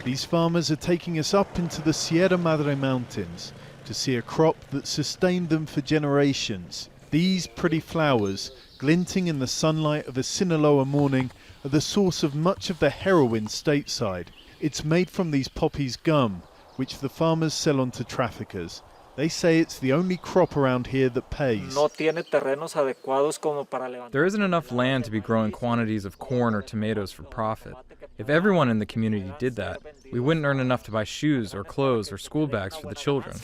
These farmers are taking us up into the Sierra Madre Mountains to see a crop that sustained them for generations. These pretty flowers, glinting in the sunlight of a Sinaloa morning, are the source of much of the heroin stateside. It's made from these poppies gum, which the farmers sell on to traffickers. They say it's the only crop around here that pays. There isn't enough land to be growing quantities of corn or tomatoes for profit. If everyone in the community did that, we wouldn't earn enough to buy shoes or clothes or school bags for the children.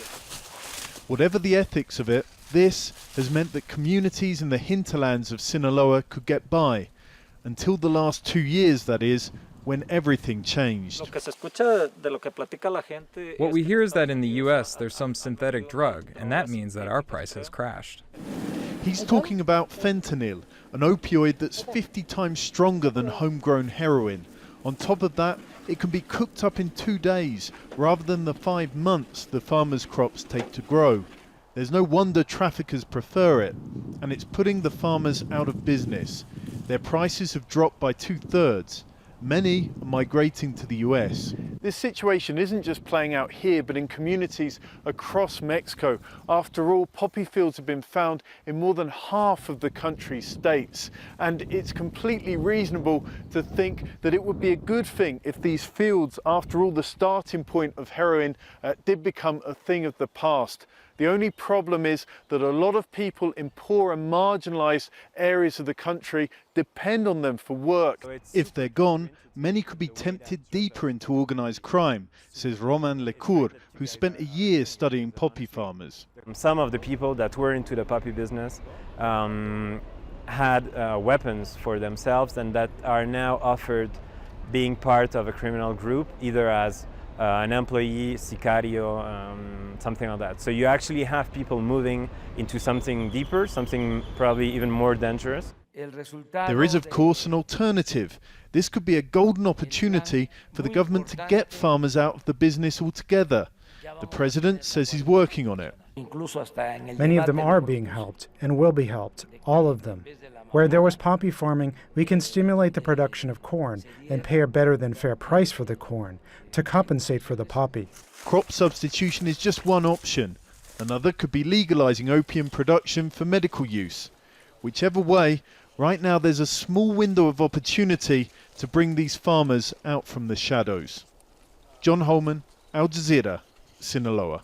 Whatever the ethics of it, this has meant that communities in the hinterlands of Sinaloa could get by, until the last 2 years, that is, when everything changed. What we hear is that in the US there's some synthetic drug, and that means that our price has crashed. He's talking about fentanyl, an opioid that's 50 times stronger than homegrown heroin. On top of that, it can be cooked up in 2 days, rather than the 5 months the farmers' crops take to grow. There's no wonder traffickers prefer it, and it's putting the farmers out of business. Their prices have dropped by 2/3. Many are migrating to the US. This situation isn't just playing out here, but in communities across Mexico. After all, poppy fields have been found in more than half of the country's states. And it's completely reasonable to think that it would be a good thing if these fields, after all, the starting point of heroin, did become a thing of the past. The only problem is that a lot of people in poor and marginalized areas of the country depend on them for work. If they're gone, many could be tempted deeper into organized crime, says ROMAIN, who spent a year studying poppy farmers. Some of the people that were into the poppy business had weapons for themselves and that are now offered being part of a criminal group, either as an employee, sicario, something like that. So you actually have people moving into something deeper, something probably even more dangerous. There is, of course, an alternative. This could be a golden opportunity for the government to get farmers out of the business altogether. The president says he's working on it. Many of them are being helped and will be helped, all of them. Where there was poppy farming, we can stimulate the production of corn and pay a better than fair price for the corn to compensate for the poppy. Crop substitution is just one option. Another could be legalizing opium production for medical use. Whichever way, right now there's a small window of opportunity to bring these farmers out from the shadows. John Holman, Al Jazeera, Sinaloa.